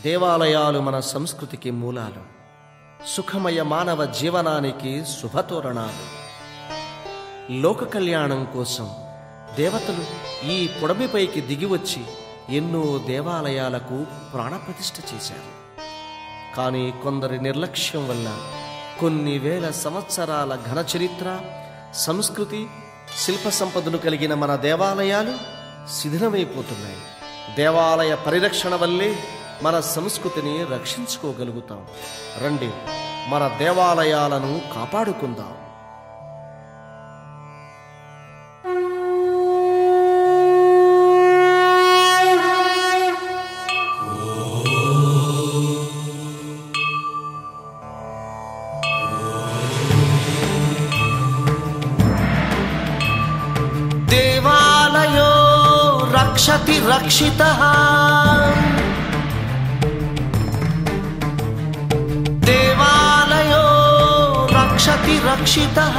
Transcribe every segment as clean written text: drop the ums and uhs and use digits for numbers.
దేవాలయాలు మన సంస్కృతికి మూలాలు, సుఖమయ మానవ జీవనానికి శుభతోరణాలు. లోక కళ్యాణం కోసం దేవతలు ఈ పొడమిపైకి దిగివచ్చి ఎన్నో దేవాలయాలకు ప్రాణప్రతిష్ఠ చేశారు. కానీ కొందరి నిర్లక్ష్యం వల్ల కొన్ని వేల సంవత్సరాల ఘన చరిత్ర, సంస్కృతి, శిల్ప సంపదలు కలిగిన మన దేవాలయాలు శిథిలమైపోతున్నాయి. దేవాలయ పరిరక్షణ వల్లే మన సంస్కృతిని రక్షించుకోగలుగుతాం. రండి, మన దేవాలయాలను కాపాడుకుందాం. దేవాలయో రక్షతి రక్షితః, దేవాలయో రక్షతి రక్షితః.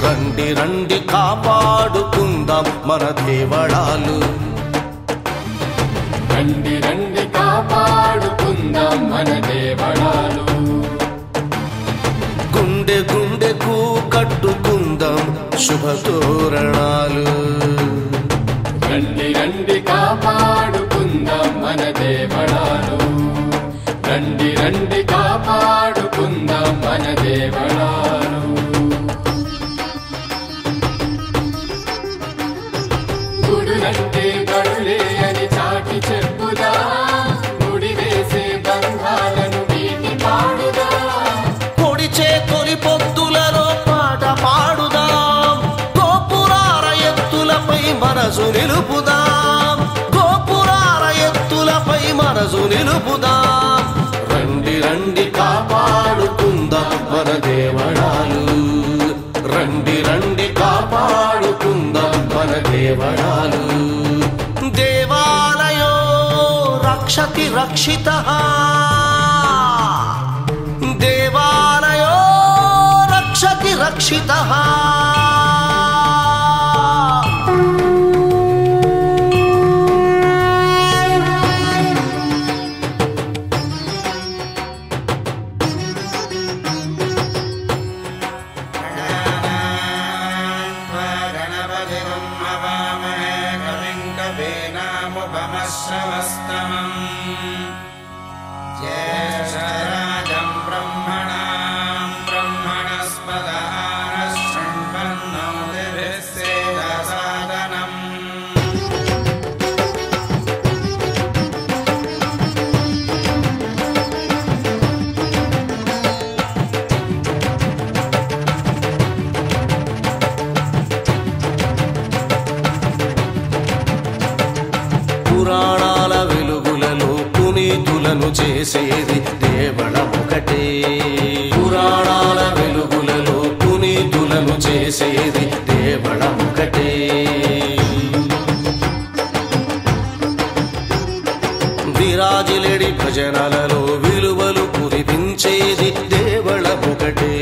రండి రండి కాపాడుకుందాం మన దేవాలయాలు, రండి రండి కాపాడుకుందాం మన దేవాలయాలు. గుండె గుండెకు కట్టుకుందాం శుభతోరణాలు. రండి రండి కాపాడుకుందాం మన దేవాలయాలు, రండి రండి కాపాడుకుందాం మన దేవాలయాలు. గుడులంటే గడులే అని చాటి చెప్పుదా, గుడి వేసే బంధాలను వీటి పాడుదా. కొడిచే తొలి పొద్దులలో పాట పాడుదాం, గోపురాల ఎత్తులపై మనసు నిలుపుదాం, గోపురాల ఎత్తులపై మనసు నిలుపుదాం. రండి రండి కాపాడుకుందాం మన దేవాలయాలు, రండి రండి కాపాడుకుందాం మన దేవాలయాలు. దేవాలయో రక్షతి రక్షితః, దేవాలయో రక్షతి రక్షితః. ज्येष्ठराजं ब्रह्मणां ब्रह्मणस्पत आनश्चण्वन्नो दिभिस्सेदसादनम्. పురాణాల వెలుగులలో పునీతులను చేసేది దేవళమొకటే, పురాణాల వెలుగులలో పునీతులను చేసేది దేవళమొకటే. విరాజిలేడి భజనలలో విలువలు కురిపించేది దేవళమొకటే,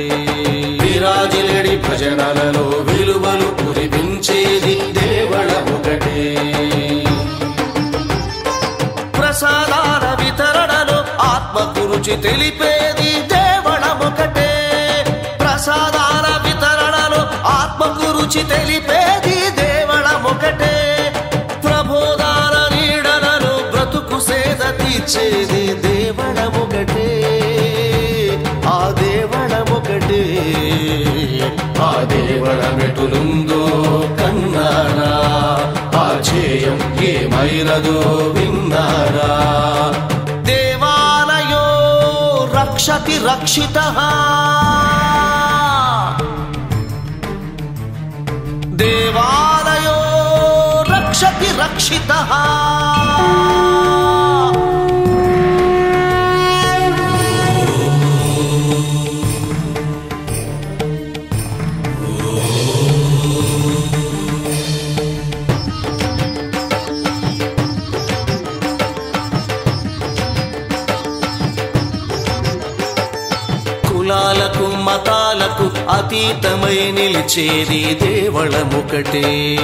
విరాజిలేడి భజనలలో విలువలు కురిపించేది దేవళమొకటే. ప్రసాదాల వితరణలో ఆత్మకు రుచి తెలిపేది దేవళమొకటే, ప్రసాదాల వితరణలో ఆత్మకు రుచి తెలిపేది దేవళమొకటే. ప్రబోధాల నీడలను బ్రతుకు సేద తీర్చేది దేవళమొకటే, ఆ దేవళమొకటే. ఆ దేవళమెటులుందో కన్నారా, ఆ చేయం ఏమైనదో విన్నారా. దేవాలయో రక్షతి రక్షితః, దేవాలయో రక్షతి రక్షితః. కులాలకు మతాలకు అతీతమై నిలిచేది దేవళమొకటే.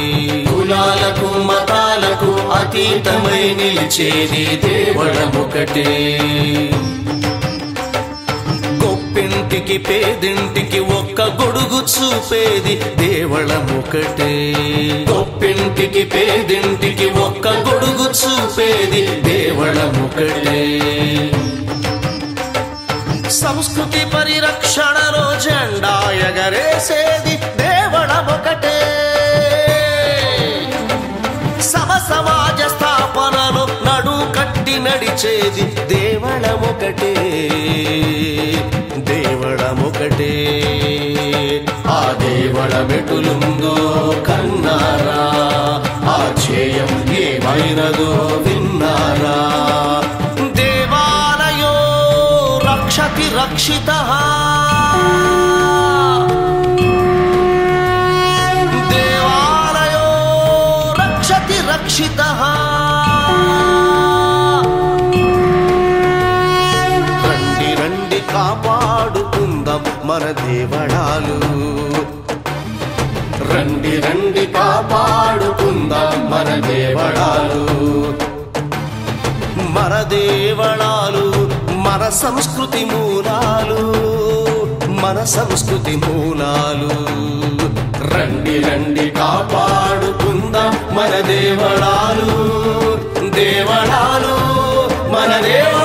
కులాలకు మతాలకు అతీతమై నిలిచేది దేవళమొకటే. గొప్పింటికి పేదింటికి ఒక్క గొడుగు చూపేది దేవళమొకటే. గొప్పింటికి పేదింటికి ఒక్క గొడుగు చూపేది దేవళమొకటే. సంస్కృతి పరిరక్షణలో జెండా ఎగరేసేది దేవళమొకటే. సమాజ స్థాపనలో నడు కట్టి నడిచేది దేవళమొకటే. దేవళమొకటే. ఆ దేవళమెటులుందో కన్నారా, ఆ చేయం ఏమైనదో విన్నారా. దేవాలయో రక్షతి రక్షితః. దేవాలయో రక్షతి రక్షితః. రండి రండి కాపాడుకుందాం మన దేవళాలు. రండి రండి కాపాడుకుందాం మన దేవళాలు. మన దేవళాలు మన సంస్కృతి మూలాలు. మన సంస్కృతి మూలాలు. రండి రండి కాపాడుకుందాం మన దేవళాలు. దేవళాలు మన దేవ